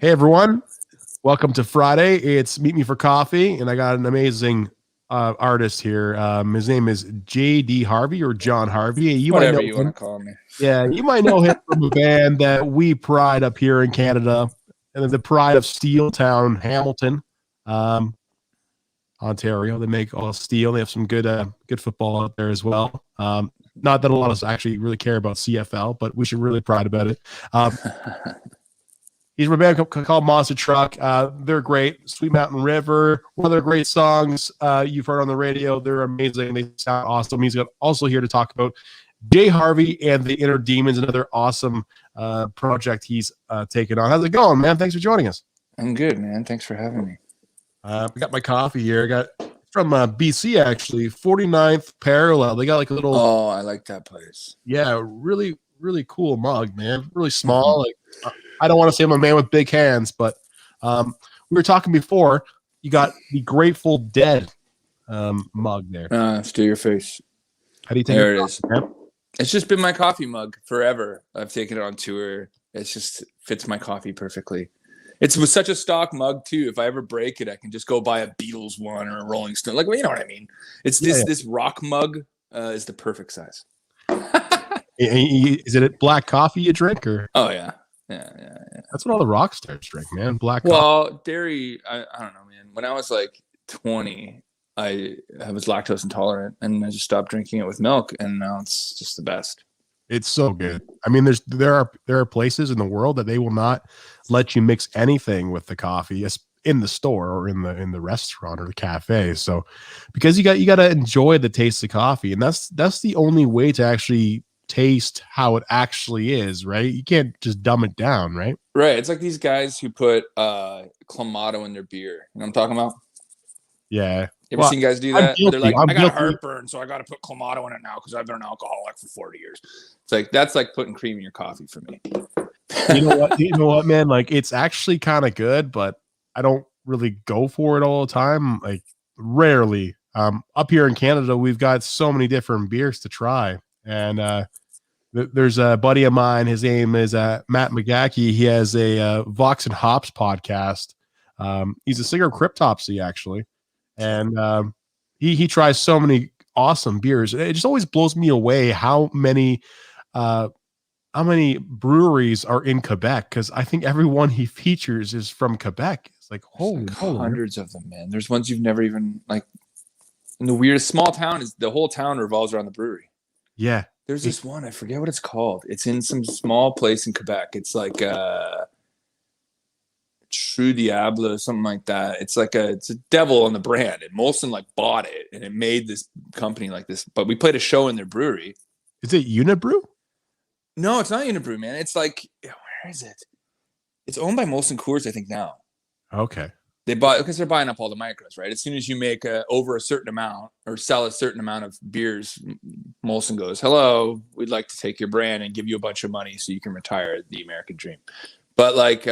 Hey everyone, welcome to Friday. It's Meet Me for Coffee, and I got an amazing artist here. His name is J.D. Harvey or John Harvey. You might Whatever know you want to him. call me. Yeah, you might know him from a band that we pride up here in Canada, and the pride of Steel Town, Hamilton, um, Ontario. They make all steel. They have some good football out there as well. Not that a lot of us actually really care about CFL, but we should really pride about it. He's from a band called Monster Truck. They're great. Sweet Mountain River, one of their great songs you've heard on the radio. They're amazing. They sound awesome. He's also here to talk about Jay Harvey and the Inner Demons, another awesome project he's taken on. How's it going, man? Thanks for joining us. I'm good, man. Thanks for having me. I got my coffee here. I got from BC, actually, 49th Parallel. They got like a little... Oh, I like that place. Yeah, really, really cool mug, man. Really small. Like, I don't want to say I'm a man with big hands, but we were talking before. You got the Grateful Dead mug there. Steal your face. How do you take There it? it is. It's just been my coffee mug forever. I've taken it on tour. It just fits my coffee perfectly. It's with such a stock mug too. If I ever break it, I can just go buy a Beatles one or a Rolling Stone. Like, well, you know what I mean? It's this rock mug is the perfect size. Is it black coffee you drink, or? Oh yeah. Yeah. That's what all the rock stars drink, man. Black coffee. Well, dairy, I don't know, man. When I was like 20, I was lactose intolerant, and I just stopped drinking it with milk, and now it's just the best. It's so good. I mean, there are places in the world that they will not let you mix anything with the coffee in the store or in the restaurant or the cafe. So because you got to enjoy the taste of coffee, and that's the only way to actually taste how it actually is, right? You can't just dumb it down, right? Right. It's like these guys who put Clamato in their beer. You know what I'm talking about? Yeah. You ever seen guys do that? They're like, I got guilty. heartburn, so I got to put Clamato in it now because I've been an alcoholic for 40 years. It's like, that's like putting cream in your coffee for me. You know what, man? Like, it's actually kind of good, but I don't really go for it all the time. Like, rarely. Up here in Canada, we've got so many different beers to try. And there's a buddy of mine. His name is Matt McGackie. He has a Vox and Hops podcast. He's a singer of Cryptopsy, actually. And he tries so many awesome beers. It just always blows me away how many breweries are in Quebec, because I think everyone he features is from Quebec. It's like, holy, hundreds of them, man. There's ones you've never even, like, in the weirdest small town, is the whole town revolves around the brewery. Yeah. There's this one, I forget what it's called. It's in some small place in Quebec. It's like True Diable, something like that. It's a devil on the brand. And Molson like bought it, and it made this company like this. But we played a show in their brewery. Is it Unibrew? No, it's not Unibrew, man. It's like, where is it? It's owned by Molson Coors, I think, now. Okay. They bought, because they're buying up all the micros, right? As soon as you make over a certain amount or sell a certain amount of beers, Molson goes, hello, we'd like to take your brand and give you a bunch of money so you can retire the American dream. But like,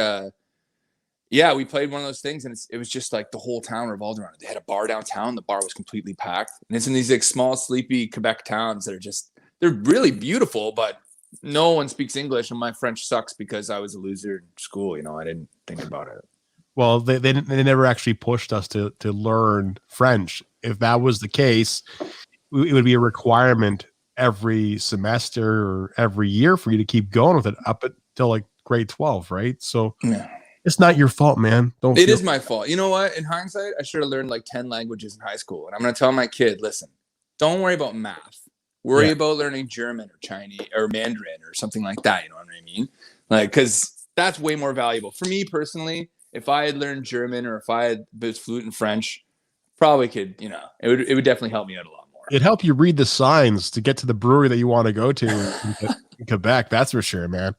yeah, we played one of those things, and it was just like the whole town revolved around it. They had a bar downtown. The bar was completely packed. And it's in these like small, sleepy Quebec towns that are they're really beautiful, but no one speaks English, and my French sucks because I was a loser in school. You know, I didn't think about it. Well, they never actually pushed us to learn French. If that was the case, it would be a requirement every semester or every year for you to keep going with it up until like grade 12, right? So yeah. It's not your fault, man. It is my fault. You know what? In hindsight, I should have learned like 10 languages in high school. And I'm going to tell my kid, listen, don't worry about math. Worry about learning German or Chinese or Mandarin or something like that. You know what I mean? Like, because that's way more valuable. For me personally, if I had learned German or if I had been fluent in French, probably could, you know, it would definitely help me out a lot more. It'd help you read the signs to get to the brewery that you want to go to in Quebec. That's for sure, man.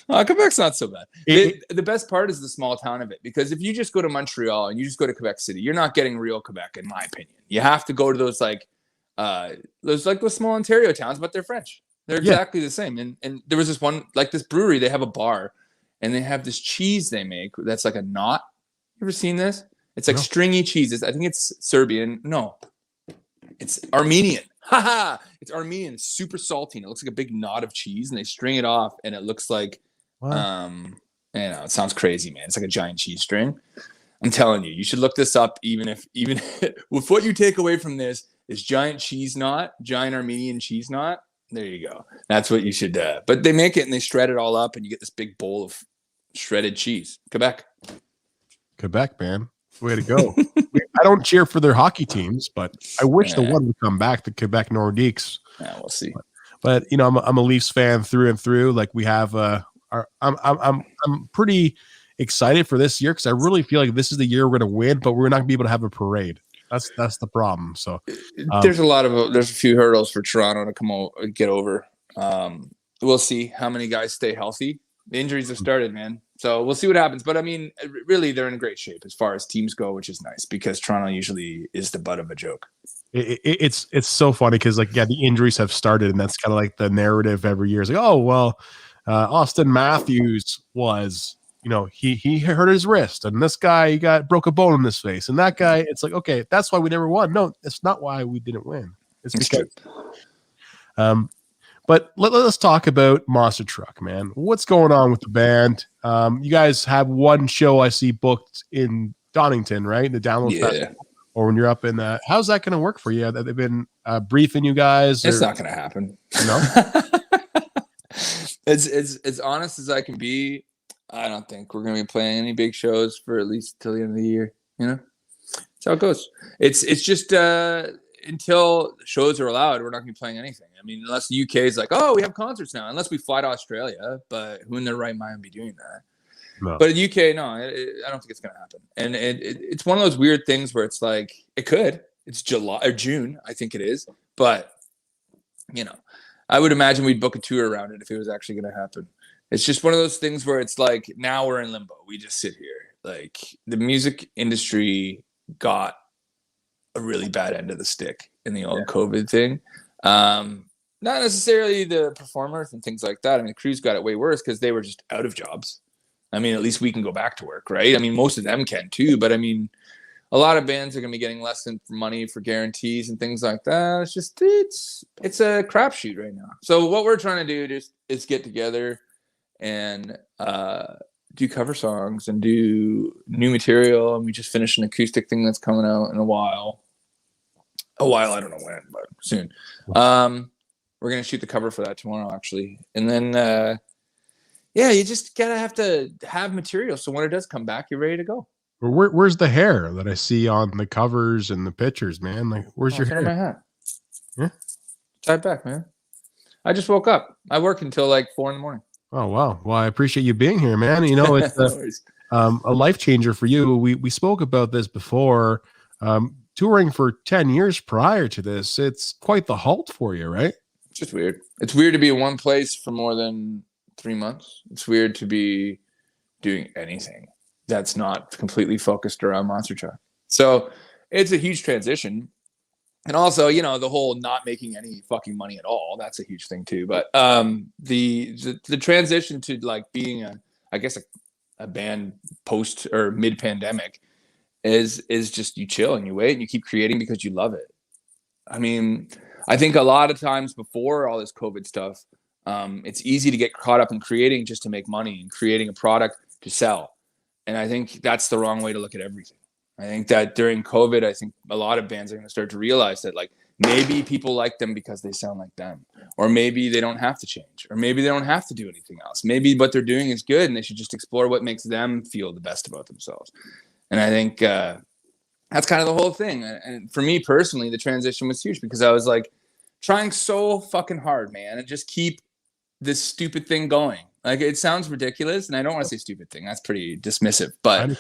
Quebec's not so bad. The best part is the small town of it, because if you just go to Montreal and you just go to Quebec City, you're not getting real Quebec, in my opinion. You have to go to those those small Ontario towns, but they're French. They're exactly the same. And there was this one, like this brewery, they have a bar, and they have this cheese they make that's like a knot. You ever seen this? It's like stringy cheeses. I think it's Serbian. No, it's Armenian. Haha! It's Armenian. It's super salty. And it looks like a big knot of cheese, and they string it off, and it looks like You know, it sounds crazy, man. It's like a giant cheese string. I'm telling you, you should look this up. Even with what you take away from this is giant cheese knot, giant Armenian cheese knot. There you go. That's what you should. But they make it and they shred it all up, and you get this big bowl of shredded cheese. Quebec, man, way to go. I don't cheer for their hockey teams, but I wish the one would come back, the Quebec Nordiques. Yeah, we'll see. But you know, I'm a Leafs fan through and through. Like we have, I'm pretty excited for this year because I really feel like this is the year we're going to win, but we're not going to be able to have a parade. That's the problem. So there's a few hurdles for Toronto to get over. We'll see how many guys stay healthy. The injuries have started, man. So we'll see what happens. But I mean, really, they're in great shape as far as teams go, which is nice because Toronto usually is the butt of a joke. It's so funny because like, yeah, the injuries have started, and that's kind of like the narrative every year. It's like, oh well, Austin Matthews was, you know, he hurt his wrist, and this guy broke a bone in his face, and that guy, it's like, okay, that's why we never won. No, that's not why we didn't win. It's because, but let's talk about Monster Truck, man. What's going on with the band? You guys have one show I see booked in Donington, right? The Download Festival. Or when you're up in how's that going to work for you? They've been briefing you guys? It's not going to happen. No? It's as honest as I can be. I don't think we're going to be playing any big shows for at least till the end of the year. You know, that's how it goes. It's just until shows are allowed, we're not going to be playing anything. I mean, unless the UK is like, oh, we have concerts now. Unless we fly to Australia, but who in their right mind would be doing that? No. But in the UK, no, I don't think it's going to happen. And it's one of those weird things where it's like, it could. It's July or June, I think it is. But, you know, I would imagine we'd book a tour around it if it was actually going to happen. It's just one of those things where it's like, now we're in limbo. We just sit here. Like, the music industry got a really bad end of the stick in the old COVID thing. Not necessarily the performers and things like that. I mean, the crews got it way worse because they were just out of jobs. I mean, at least we can go back to work, right? I mean, most of them can too, but I mean, a lot of bands are going to be getting less than money for guarantees and things like that. It's just, it's a crapshoot right now. So what we're trying to do is get together and do cover songs and do new material. And we just finished an acoustic thing that's coming out in a while, I don't know when, but soon. We're going to shoot the cover for that tomorrow, actually. And then, yeah, you just have to have material. So when it does come back, you're ready to go. Where's the hair that I see on the covers and the pictures, man? Like, where's your hair? My hat. Yeah. Tied back, man. I just woke up. I work until like 4 a.m. Oh, wow. Well, I appreciate you being here, man. You know, it's a life changer for you. We spoke about this before. Touring for 10 years prior to this, it's quite the halt for you, right? It's just weird. It's weird to be in one place for more than 3 months. It's weird to be doing anything that's not completely focused around Monster Truck. So it's a huge transition. And also, you know, the whole not making any fucking money at all, that's a huge thing too. But the transition to like being a band post or mid-pandemic is just you chill and you wait and you keep creating because you love it. I mean, I think a lot of times before all this COVID stuff, it's easy to get caught up in creating just to make money and creating a product to sell. And I think that's the wrong way to look at everything. I think that during COVID, I think a lot of bands are going to start to realize that like maybe people like them because they sound like them, or maybe they don't have to change, or maybe they don't have to do anything else. Maybe what they're doing is good and they should just explore what makes them feel the best about themselves. And I think that's kind of the whole thing. And for me personally, the transition was huge because I was like trying so fucking hard, man, and just keep this stupid thing going. Like, it sounds ridiculous, and I don't want to say stupid thing. That's pretty dismissive. But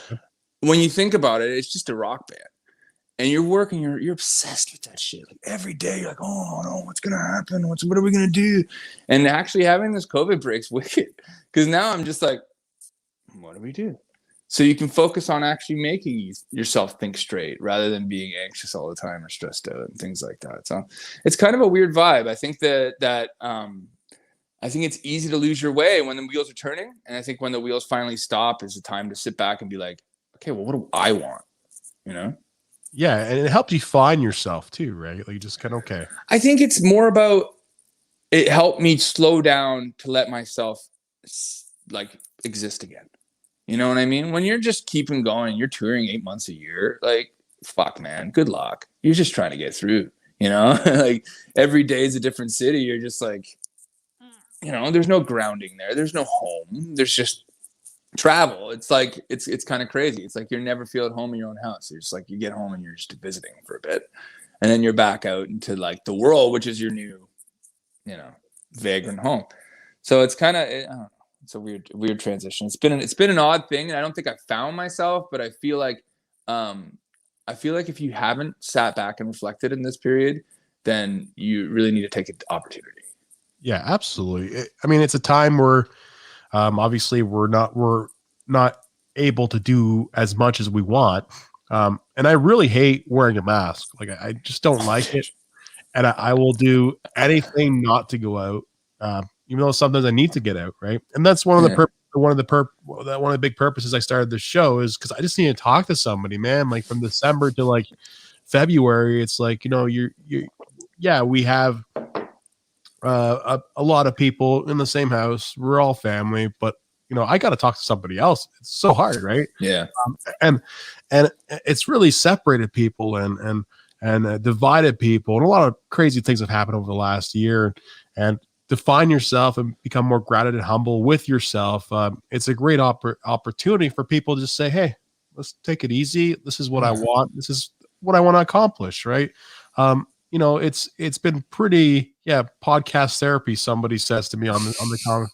when you think about it, it's just a rock band. And you're working, you're obsessed with that shit. Like every day, you're like, oh no, what's gonna happen? What are we gonna do? And actually having this COVID break's wicked. Because now I'm just like, what do we do? So you can focus on actually making yourself think straight rather than being anxious all the time or stressed out and things like that. So it's kind of a weird vibe. I think that I think it's easy to lose your way when the wheels are turning. And I think when the wheels finally stop is the time to sit back and be like, okay, well, what do I want? You know? Yeah. And it helps you find yourself too, right? Like just kind of, okay. I think it's more about, it helped me slow down to let myself like exist again. You know what I mean? When you're just keeping going, you're touring 8 months a year, like, fuck, man, good luck. You're just trying to get through, you know? Like, every day is a different city. You're just like, you know, there's no grounding there. There's no home. There's just travel. It's like, it's kind of crazy. It's like you never feel at home in your own house. You're just like, you get home and you're just visiting for a bit. And then you're back out into like the world, which is your new, you know, vagrant home. So it's kind of, I don't know. It's a weird transition. It's been an odd thing, and I don't think I found myself, but I feel like if you haven't sat back and reflected in this period, then you really need to take an opportunity. Yeah, absolutely. I mean, it's a time where obviously we're not able to do as much as we want, and I really hate wearing a mask. Like I just don't like it, and I will do anything not to go out. Even though sometimes I need to get out, right? And that's one of the big purposes I started the show is because I just need to talk to somebody, man. Like from December to like February, it's like, you know, we have a lot of people in the same house. We're all family, but you know, I got to talk to somebody else. It's so hard, right? Yeah. And it's really separated people and divided people, and a lot of crazy things have happened over the last year. And define yourself and become more grounded and humble with yourself. It's a great opportunity for people to just say, hey, let's take it easy. This is what I want. This is what I want to accomplish. Right. You know, it's been pretty, podcast therapy. Somebody says to me on the comment.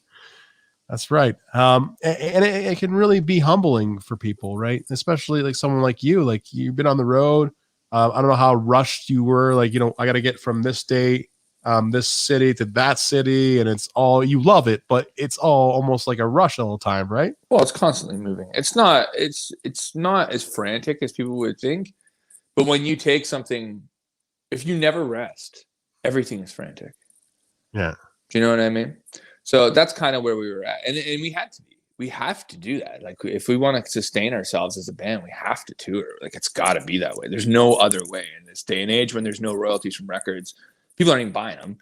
That's right. And it can really be humbling for people, right? Especially like someone like you've been on the road. I don't know how rushed you were. Like, you know, I got to get from this day, this city to that city, and it's all, you love it, but it's all almost like a rush all the time, right? Well, it's constantly moving. It's not as frantic as people would think, but when you take something, if you never rest, everything is frantic. Yeah. Do you know what I mean? So that's kind of where we were at, and we have to do that. Like, if we want to sustain ourselves as a band, we have to tour. Like, it's got to be that way. There's no other way in this day and age when there's no royalties from records. People aren't even buying them.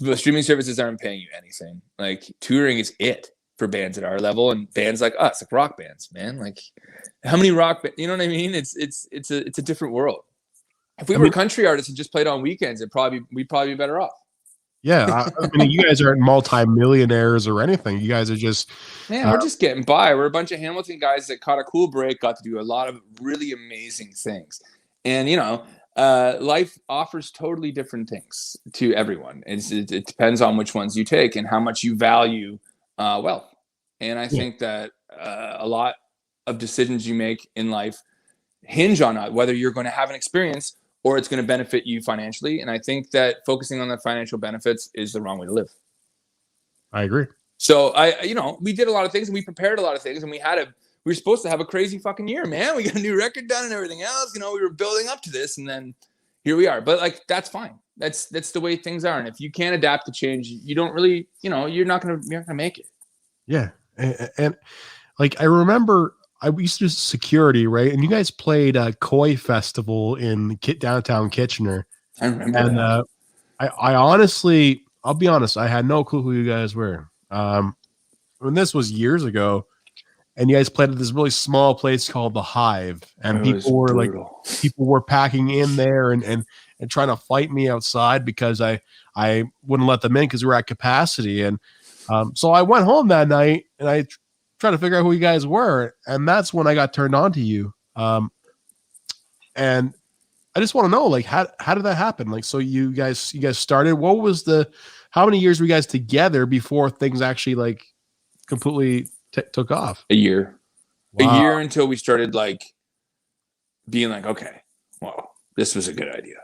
The streaming services aren't paying you anything. Like, touring is it for bands at our level and bands like us, like rock bands, man. Like, how many rock bands? You know what I mean? It's a different world. If we were country artists and just played on weekends, we'd probably be better off. Yeah, I mean, you guys aren't multi-millionaires or anything. You guys are just, man, we're just getting by. We're a bunch of Hamilton guys that caught a cool break, got to do a lot of really amazing things, and you know. Life offers totally different things to everyone. It depends on which ones you take and how much you value wealth. And I think that a lot of decisions you make in life hinge on whether you're going to have an experience or it's going to benefit you financially. And I think that focusing on the financial benefits is the wrong way to live. I agree. So we did a lot of things and we prepared a lot of things, and we were supposed to have a crazy fucking year, man. We got a new record done and everything else. You know, we were building up to this, and then here we are. But like, that's fine. That's the way things are. And if you can't adapt to change, you don't really, you're not gonna make it. Yeah, and like I remember, I used to do security, right? And you guys played a Koi Festival in downtown Kitchener. I remember. And that. I honestly, I'll be honest, I had no clue who you guys were. When this was years ago. And you guys played at this really small place called the Hive, and people were packing in there and trying to fight me outside because I wouldn't let them in because we were at capacity. And so I went home that night and I tried to figure out who you guys were, and that's when I got turned on to you. And I just want to know, like, how did that happen? Like, so you guys started. What was how many years were you guys together before things actually like completely took off? A year. Wow. A year until we started like being like, okay, well, this was a good idea.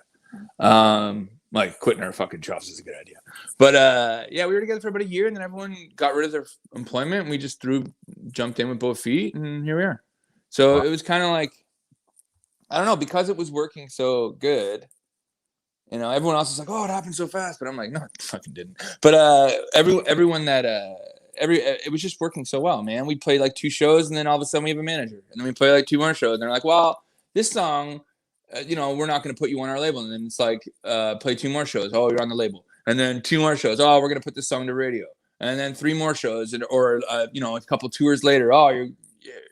Like quitting our fucking jobs is a good idea. But we were together for about a year, and then everyone got rid of their employment, and we just jumped in with both feet, and here we are. So it was kind of like, I don't know, because it was working so good. You know, everyone else is like, oh, it happened so fast, but I'm like, no, it fucking didn't. But everyone that it was just working so well, man. We played like 2 shows, and then all of a sudden we have a manager, and then we play like 2 more shows, and they're like, well, this song, we're not going to put you on our label. And then it's like, play 2 more shows. Oh, you're on the label. And then 2 more shows. Oh, we're going to put this song to radio. And then 3 more shows, or a couple tours later. Oh,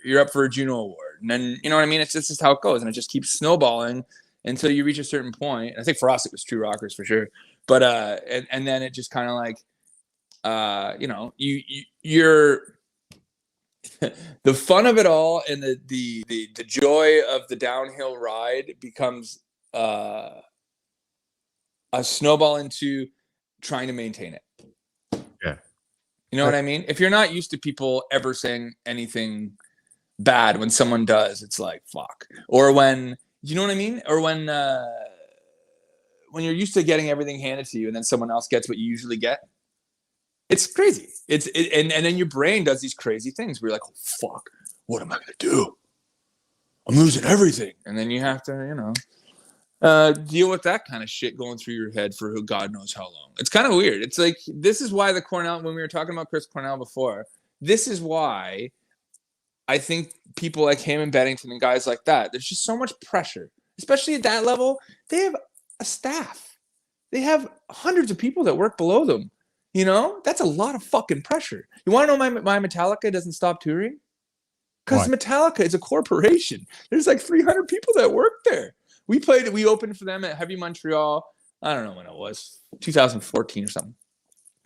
you're up for a Juno Award. And then, you know what I mean? It's just how it goes. And it just keeps snowballing until you reach a certain point. And I think for us, it was True Rockers for sure. But, and then it just kind of like, you know, you're the fun of it all and the joy of the downhill ride becomes a snowball into trying to maintain it. Yeah. You know what I mean? If you're not used to people ever saying anything bad, when someone does, it's like, fuck. Or when, you know what I mean? Or when you're used to getting everything handed to you and then someone else gets what you usually get. It's crazy. And then your brain does these crazy things where you're like, oh, fuck, what am I going to do? I'm losing everything. And then you have to, you know, deal with that kind of shit going through your head for God knows how long. It's kind of weird. It's like, this is why the Cornell, when we were talking about Chris Cornell before, this is why I think people like him and Bennington and guys like that, there's just so much pressure, especially at that level. They have a staff. They have hundreds of people that work below them. You know, that's a lot of fucking pressure. You want to know why Metallica doesn't stop touring? Because Metallica is a corporation. There's like 300 people that work there. We opened for them at Heavy Montreal. I don't know when it was, 2014 or something.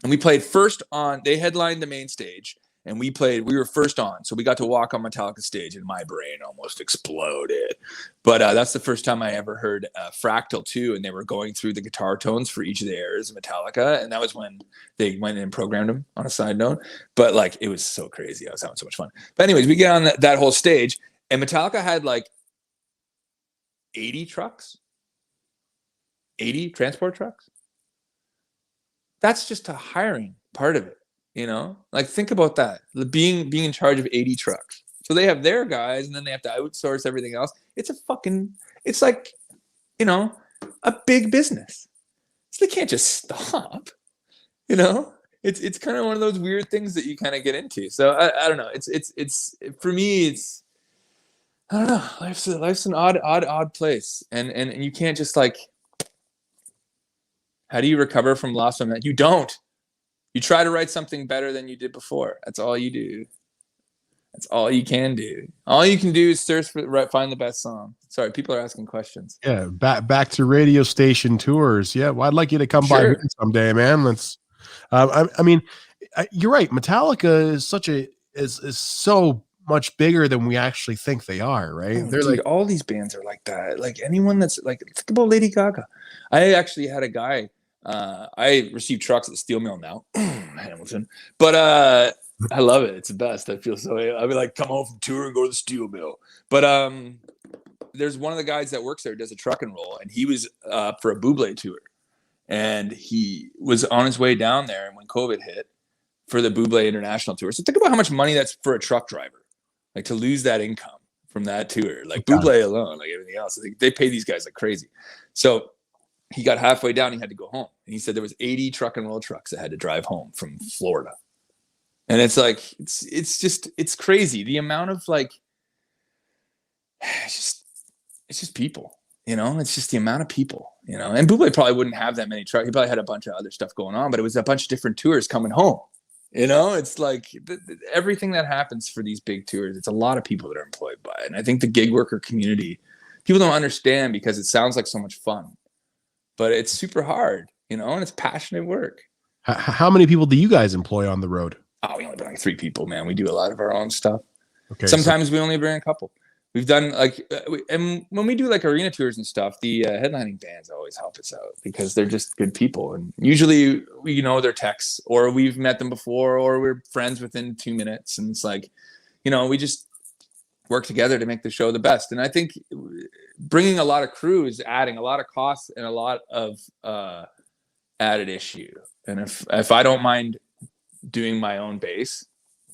And we played first on, they headlined the main stage. And we were first on. So we got to walk on Metallica stage and my brain almost exploded. But that's the first time I ever heard Fractal 2. And they were going through the guitar tones for each of the airs of Metallica. And that was when they went and programmed them, on a side note. But like, it was so crazy. I was having so much fun. But anyways, we get on that whole stage and Metallica had like 80 trucks, 80 transport trucks. That's just a hiring part of it. You know, like think about that. Being in charge of 80 trucks. So they have their guys and then they have to outsource everything else. It's like, you know, a big business. So they can't just stop, you know, it's kind of one of those weird things that you kind of get into. So I don't know. It's for me, I don't know. Life's an odd place. And you can't just like, how do you recover from loss of that? You don't. You try to write something better than you did before. That's all you do. That's all you can do. All you can do is find the best song. Sorry, people are asking questions. Yeah, back to radio station tours. Yeah, well, I'd like you to come by here someday, man. Let's. I mean, you're right. Metallica is so much bigger than we actually think they are. Right? Oh, they're dude, like all these bands are like that. Like anyone that's like, think about Lady Gaga. I actually had a guy. I receive trucks at the steel mill now, Hamilton. But I love it. It's the best. I feel so. I'll be like, come home from tour and go to the steel mill. But there's one of the guys that works there, does a truck and roll, and he was for a Bublé tour, and he was on his way down there, and when COVID hit, for the Bublé International tour. So think about how much money that's for a truck driver, like to lose that income from that tour, like Bublé alone, like everything else. They pay these guys like crazy. So he got halfway down, he had to go home. And he said there was 80 truck and roll trucks that had to drive home from Florida. And it's like, it's crazy. The amount of like, it's just people, you know, it's just the amount of people, you know, and Bublé probably wouldn't have that many trucks. He probably had a bunch of other stuff going on, but it was a bunch of different tours coming home. You know, it's like everything that happens for these big tours, it's a lot of people that are employed by it. And I think the gig worker community, people don't understand because it sounds like so much fun. But it's super hard, you know, and it's passionate work. How many people do you guys employ on the road? Oh, we only bring like 3 people, man. We do a lot of our own stuff. Okay. Sometimes we only bring a couple. We've done like, and when we do like arena tours and stuff, the headlining bands always help us out because they're just good people. And usually we know their techs or we've met them before or we're friends within 2 minutes. And it's like, you know, we just work together to make the show the best. And I think bringing a lot of crew is adding a lot of costs and a lot of added issue. And if I don't mind doing my own bass,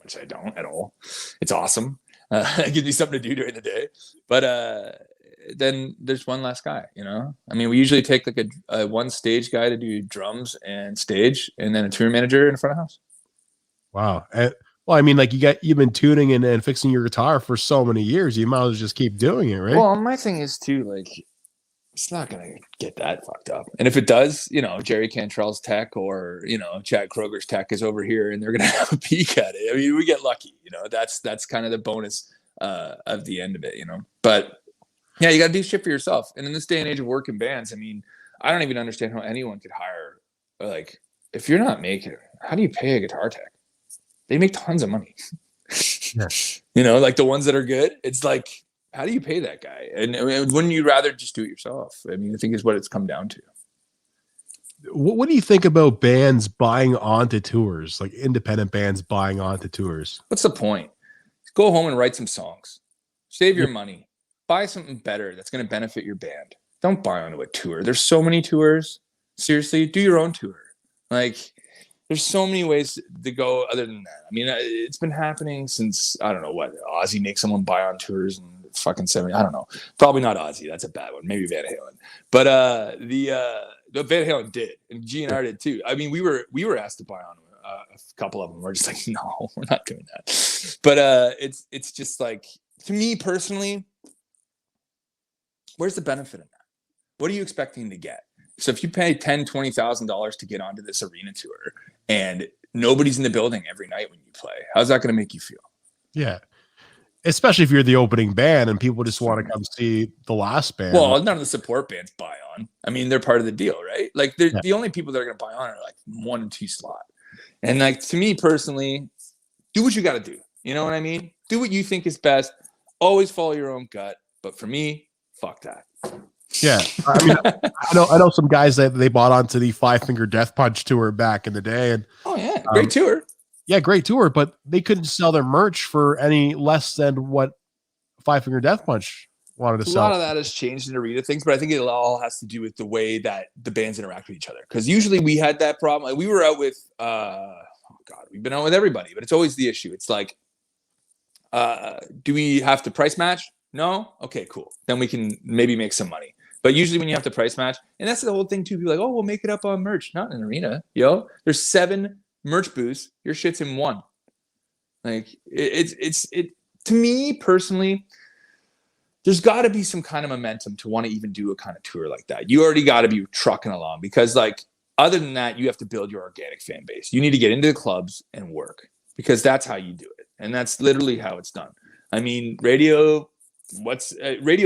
which I don't at all, it's awesome. It gives me something to do during the day. But then there's one less guy, you know? I mean, we usually take like a one stage guy to do drums and stage and then a tour manager in front of house. Wow. Well, I mean, like you've been tuning and fixing your guitar for so many years. You might as well just keep doing it, right? Well, my thing is too, like it's not going to get that fucked up. And if it does, you know, Jerry Cantrell's tech or, you know, Chad Kroger's tech is over here and they're going to have a peek at it. I mean, we get lucky, you know, that's kind of the bonus of the end of it, you know. But yeah, you got to do shit for yourself. And in this day and age of working bands, I mean, I don't even understand how anyone could hire, like, if you're not making it, how do you pay a guitar tech? They make tons of money. Yeah. You know, like the ones that are good, it's like, how do you pay that guy? And wouldn't you rather just do it yourself? I mean, I think is what it's come down to. What do you think about bands buying onto tours, like independent bands buying onto tours? What's the point? Go home and write some songs. Save your money. Buy something better that's going to benefit your band. Don't buy onto a tour. There's so many tours. Seriously, do your own tour. Like, there's so many ways to go other than that. I mean, it's been happening since, I don't know what, Ozzy makes someone buy on tours and fucking 70. I don't know. Probably not Ozzy. That's a bad one. Maybe Van Halen. But the Van Halen did, and GNR did too. I mean, we were asked to buy on a couple of them. We're just like, no, we're not doing that. But it's just like, to me personally, where's the benefit in that? What are you expecting to get? So if you pay $10,000, $20,000 to get onto this arena tour and nobody's in the building every night when you play, how's that going to make you feel? Yeah. Especially if you're the opening band and people just want to come see the last band. Well, none of the support bands buy on. I mean, they're part of the deal, right? Like, the only people that are going to buy on are like 1 and 2 slot. And like, to me personally, do what you got to do. You know what I mean? Do what you think is best. Always follow your own gut. But for me, fuck that. Yeah, I mean, I know some guys that they bought onto the Five Finger Death Punch tour back in the day, and oh yeah, great tour. Yeah, great tour, but they couldn't sell their merch for any less than what Five Finger Death Punch wanted to sell. A lot of that has changed in arena things, but I think it all has to do with the way that the bands interact with each other. Because usually we had that problem. Like, we were out with, we've been out with everybody, but it's always the issue. It's like, do we have to price match? No? Okay, cool. Then we can maybe make some money. But usually when you have to price match, and that's the whole thing too, people are like, oh, we'll make it up on merch. Not in an arena, yo. There's 7 merch booths. Your shit's in 1. Like, it's to me personally, there's got to be some kind of momentum to want to even do a kind of tour like that. You already got to be trucking along, because like, other than that, you have to build your organic fan base. You need to get into the clubs and work, because that's how you do it. And that's literally how it's done. I mean, radio's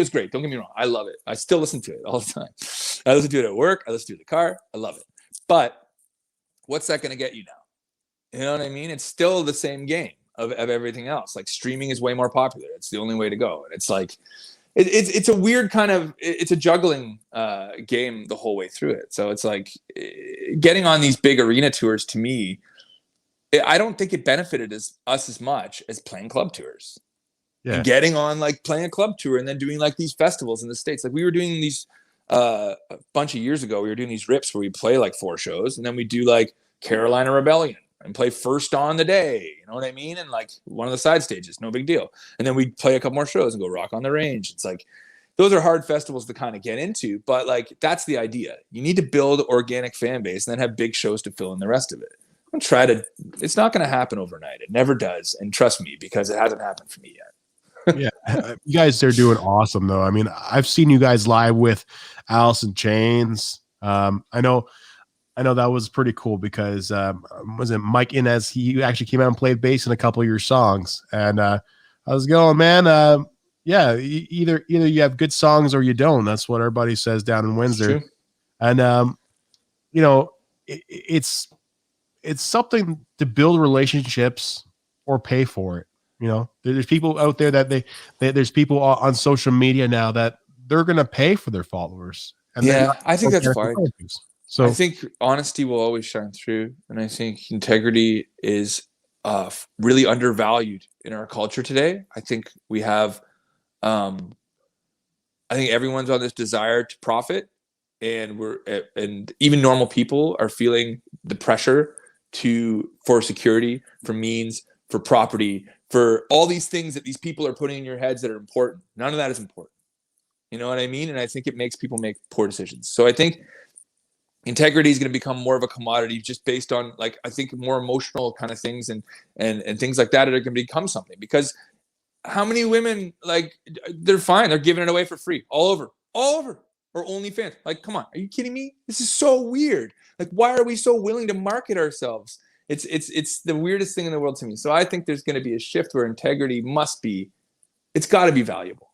great. Don't get me wrong. I love it. I still listen to it all the time. I listen to it at work. I listen to it in the car. I love it. But what's that going to get you now? You know what I mean? It's still the same game of everything else. Like, streaming is way more popular. It's the only way to go. And it's like, it's a weird kind of, it's a juggling game the whole way through it. So it's like, getting on these big arena tours, to me, I don't think it benefited us as much as playing club tours. Yeah. And getting on, like, playing a club tour and then doing like these festivals in the States. Like, we were doing these a bunch of years ago, we were doing these rips where we play like 4 shows, and then we do like Carolina Rebellion and play first on the day, you know what I mean? And like one of the side stages, no big deal. And then we play a couple more shows and go Rock on the Range. It's like, those are hard festivals to kind of get into, but like, that's the idea. You need to build organic fan base and then have big shows to fill in the rest of it. It's not going to happen overnight. It never does. And trust me, because it hasn't happened for me yet. Yeah, you guys are doing awesome though. I mean, I've seen you guys live with Alice in Chains. I know that was pretty cool, because was it Mike Inez? He actually came out and played bass in a couple of your songs, and I was going, man, yeah, either you have good songs or you don't. That's what everybody says down in Windsor. And you know, it's something to build relationships or pay for it. You know, there's people out there that there's people on social media now that they're going to pay for their followers. And yeah, I think that's fine. So I think honesty will always shine through. And I think integrity is really undervalued in our culture today. I think we have, I think everyone's on this desire to profit, and even normal people are feeling the pressure for security, for means, for property, for all these things that these people are putting in your heads that are important. None of that is important. You know what I mean? And I think it makes people make poor decisions. So I think integrity is going to become more of a commodity, just based on, like, I think more emotional kind of things and things like that are going to become something. Because how many women, like, they're fine. They're giving it away for free all over. or OnlyFans. Like, come on, are you kidding me? This is so weird. Like, why are we so willing to market ourselves? It's the weirdest thing in the world to me. So I think there's going to be a shift where integrity it's got to be valuable.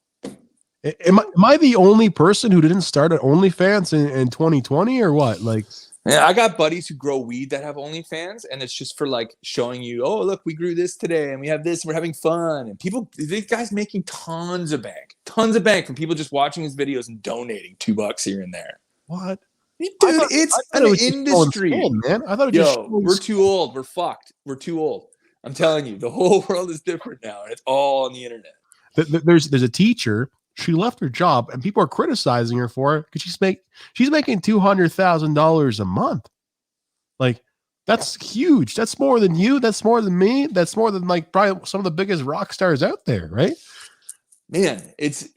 Am I the only person who didn't start at OnlyFans in 2020 or what? Like, yeah, I got buddies who grow weed that have OnlyFans, and it's just for like showing you, oh, look, we grew this today, and we have this, and we're having fun. And these guys making tons of bank from people just watching his videos and donating $2 here and there. What? Dude, it's an industry, man. I thought we're too old. We're fucked. We're too old. I'm telling you, the whole world is different now, and it's all on the internet. There's a teacher. She left her job, and people are criticizing her for it because she's making $200,000 a month. Like, that's huge. That's more than you. That's more than me. That's more than like probably some of the biggest rock stars out there, right? Man, it's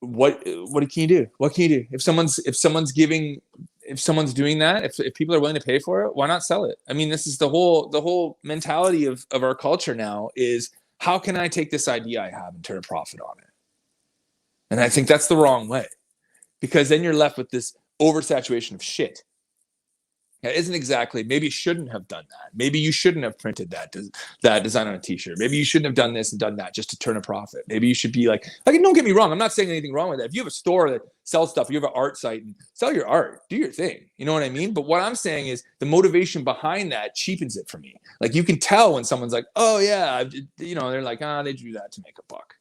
what can you do? What can you do if someone's doing that? If people are willing to pay for it, why not sell it? I mean, this is the whole mentality of our culture now is, how can I take this idea I have and turn a profit on it? And I think that's the wrong way, because then you're left with this oversaturation of shit. That isn't exactly, maybe you shouldn't have done that. Maybe you shouldn't have printed that design on a t-shirt. Maybe you shouldn't have done this and done that just to turn a profit. Maybe you should be like, don't get me wrong. I'm not saying anything wrong with that. If you have a store that sells stuff, you have an art site, and sell your art, do your thing. You know what I mean? But what I'm saying is the motivation behind that cheapens it for me. Like, you can tell when someone's like, oh yeah, they're like, they drew that to make a buck.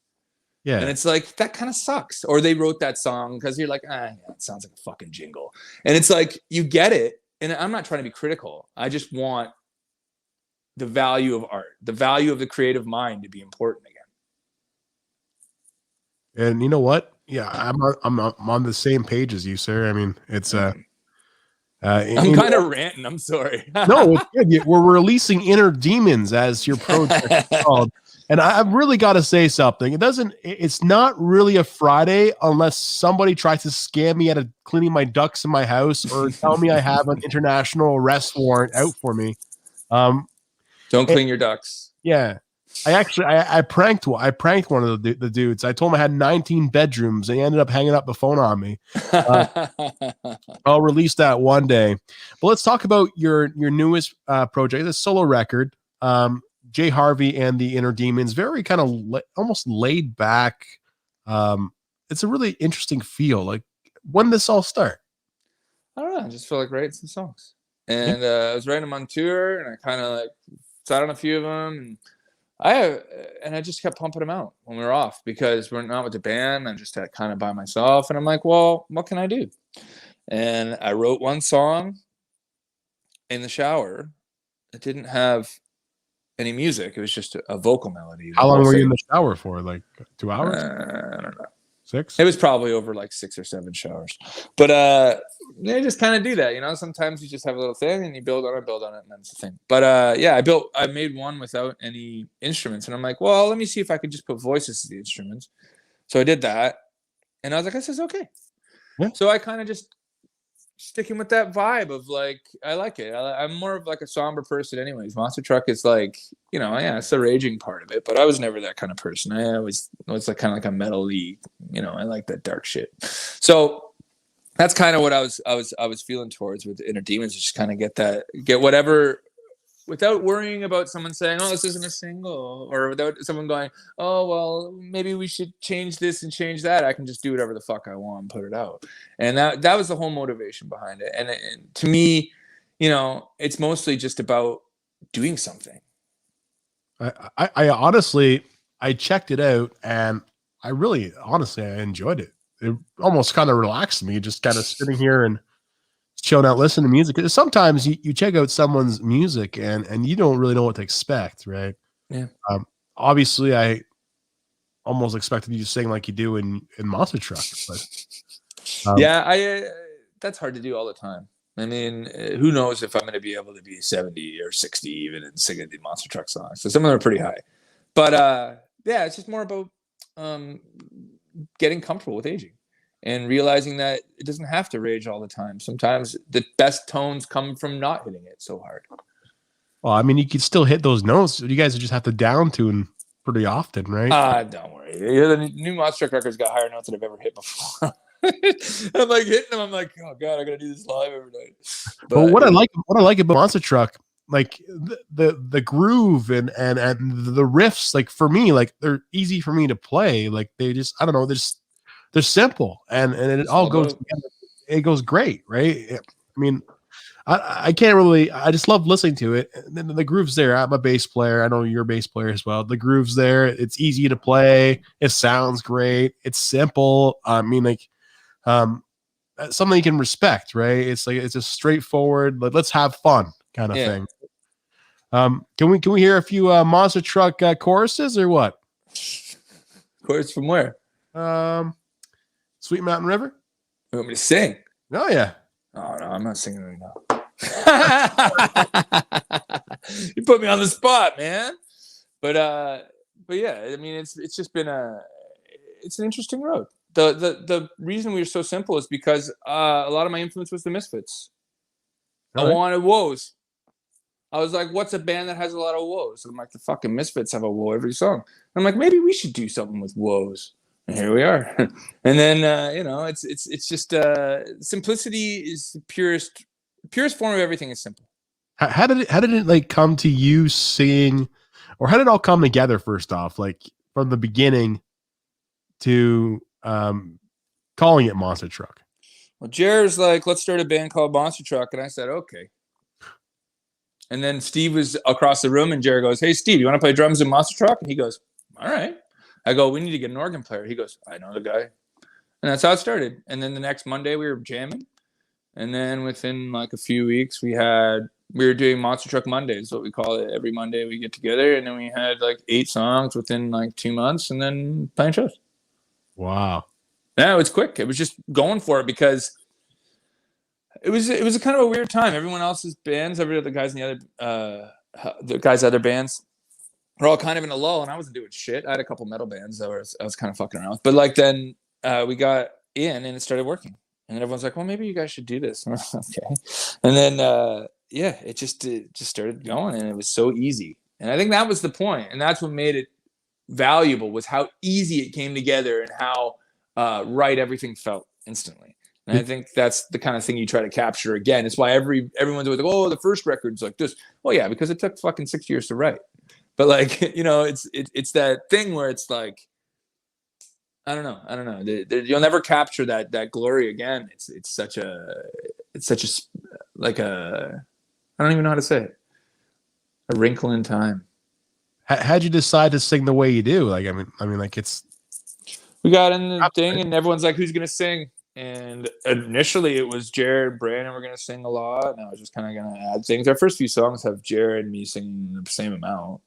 Yeah. And it's like, that kind of sucks. Or they wrote that song because you're like, yeah, it sounds like a fucking jingle. And it's like, you get it. And I'm not trying to be critical. I just want the value of art, the value of the creative mind to be important again. And you know what? Yeah, I'm on the same page as you, sir. I mean, it's I'm kind of ranting. I'm sorry. No, it's good. We're releasing Inner Demons as your project is called. And I've really got to say something. It's not really a Friday unless somebody tries to scam me out of cleaning my ducks in my house or tell me I have an international arrest warrant out for me. Don't clean your ducks. Yeah. I pranked one of the dudes. I told him I had 19 bedrooms, and he ended up hanging up the phone on me. I'll release that one day. But let's talk about your newest project, the solo record. J. Harvey and the Inner Demons, very kind of almost laid back. It's a really interesting feel. Like, when did this all start? I don't know. I just feel like writing some songs, and I was writing them on tour, and I kind of like sat on a few of them, and I just kept pumping them out when we were off, because we're not with the band. I'm just kind of by myself, and I'm like, well, what can I do? And I wrote one song in the shower. It didn't have any music. It was just a vocal melody. How long were you in the shower for? Like 2 hours? I don't know. 6? It was probably over like 6 or 7 showers. But they just kind of do that, Sometimes you just have a little thing and you build on it, and that's the thing. But I made one without any instruments, and I'm like, well, let me see if I could just put voices to the instruments. So I did that, and I was like, this is okay. Yeah. So I kind of just sticking with that vibe of like, I like it. I'm more of like a somber person anyways. Monster Truck is like, it's the raging part of it, but I was never that kind of person. I always was like kind of like a metal-y, I like that dark shit. So that's kind of what I was feeling towards with the Inner Demons, just kind of get whatever, without worrying about someone saying, oh, this isn't a single, or without someone going, oh, well, maybe we should change this and change that. I can just do whatever the fuck I want and put it out. And that was the whole motivation behind it. And to me, it's mostly just about doing something. I honestly, I checked it out, and I really, honestly, I enjoyed it. It almost kind of relaxed me, just kind of sitting here and chilling out, listening to music. Because sometimes you check out someone's music and you don't really know what to expect, right? Yeah. Obviously, I almost expected you to sing like you do in Monster Truck, but that's hard to do all the time. I mean, who knows if I'm going to be able to be 70 or 60 even and singing the Monster Truck songs. So some of them are pretty high, but it's just more about getting comfortable with aging. And realizing that it doesn't have to rage all the time. Sometimes the best tones come from not hitting it so hard. Well, I mean, you could still hit those notes. You guys just have to down tune pretty often, right? Don't worry. The new Monster Truck records got higher notes than I've ever hit before. I'm like hitting them. I'm like, oh god, I gotta do this live every night. But what I like about Monster Truck, like the groove and the riffs, like for me, like they're easy for me to play. Like they just, I don't know, they're simple and it all goes together. It goes great, right? I mean, I can't really, I just love listening to it. And the groove's there. I'm a bass player. I know you're a bass player as well. The groove's there. It's easy to play. It sounds great. It's simple. I mean, like, something you can respect, right? It's like, it's just straightforward, like, let's have fun kind of thing. Can we hear a few Monster Truck choruses or what? Chorus from where? Sweet Mountain River. You want me to sing? Oh yeah. Oh no, I'm not singing right now. You put me on the spot, man. But yeah, I mean, it's just been it's an interesting road. The reason we were so simple is because a lot of my influence was the Misfits. Right. I wanted woes. I was like, what's a band that has a lot of woes? I'm like, the fucking Misfits have a woe every song. I'm like, maybe we should do something with woes. And here we are. And then it's just simplicity is the purest form of everything is simple. How did it like come to you singing, or how did it all come together first off, like from the beginning to calling it Monster Truck? Well, Jared's like, let's start a band called Monster Truck, and I said, okay. And then Steve was across the room, and Jared goes, hey Steve, you want to play drums in Monster Truck? And he goes, all right. I go, we need to get an organ player. He goes, I know the guy. And that's how it started. And then the next Monday we were jamming. And then within like a few weeks we were doing Monster Truck Mondays, what we call it. Every Monday we get together, and then we had like 8 songs within like 2 months, and then playing shows. Wow. Yeah, it was quick. It was just going for it because it was a kind of a weird time. Everyone else's bands, every other guys in the other bands, we're all kind of in a lull, and I wasn't doing shit. I had a couple metal bands that I was kind of fucking around with. But like then we got in and it started working. And then everyone's like, well, maybe you guys should do this. Okay. And then, it just started going, and it was so easy. And I think that was the point. And that's what made it valuable, was how easy it came together and how right everything felt instantly. And I think that's the kind of thing you try to capture again. It's why everyone's always like, oh, the first record's like this. Well, yeah, because it took fucking 6 years to write. But like, it's that thing where it's like, I don't know. You'll never capture that glory again. It's such a like a, I don't even know how to say it. A wrinkle in time. How'd you decide to sing the way you do? Like, I mean, like we got in the thing, and everyone's like, who's gonna sing? And initially it was Jared, Brandon were gonna sing a lot, and I was just kind of gonna add things. Our first few songs have Jared and me singing the same amount.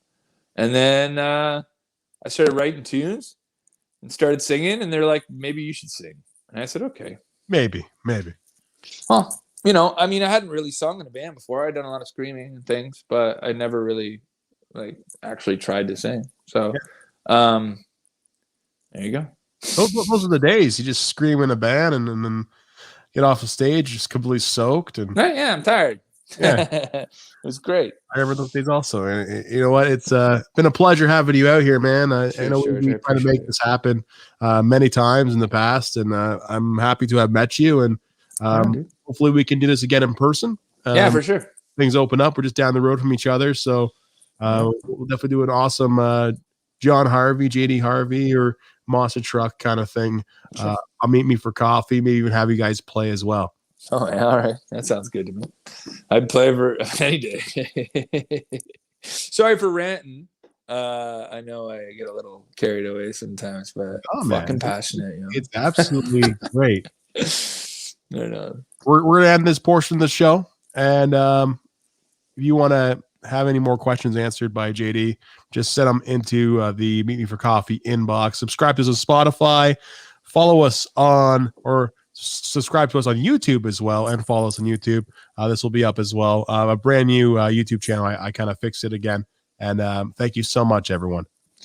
And then I started writing tunes and started singing, and they're like, maybe you should sing. And I said, okay. Maybe. Well, I mean, I hadn't really sung in a band before. I'd done a lot of screaming and things, but I never really like actually tried to sing. So there you go. Those are the days you just scream in a band and then get off the stage just completely soaked. And right, yeah, I'm tired. Yeah. It was great. I remember those days also. And you know what? It's been a pleasure having you out here, man. I know we've been trying to make this happen many times in the past, and I'm happy to have met you. And hopefully we can do this again in person. Yeah, for sure. Things open up. We're just down the road from each other. So we'll definitely do an awesome John Harvey, JD Harvey, or Monster Truck kind of thing. Sure. I'll meet me for coffee, maybe even have you guys play as well. Oh, yeah, all right. That sounds good to me. I'd play for any day. Sorry for ranting. I know I get a little carried away sometimes, but I'm fucking passionate. It's absolutely great. No. We're going to end this portion of the show. And if you want to have any more questions answered by JD, just send them into the Meet Me for Coffee inbox. Subscribe to us on Spotify. Follow us subscribe to us on YouTube as well, and follow us on YouTube. This will be up as well. A brand new YouTube channel. I kind of fixed it again. And thank you so much, everyone.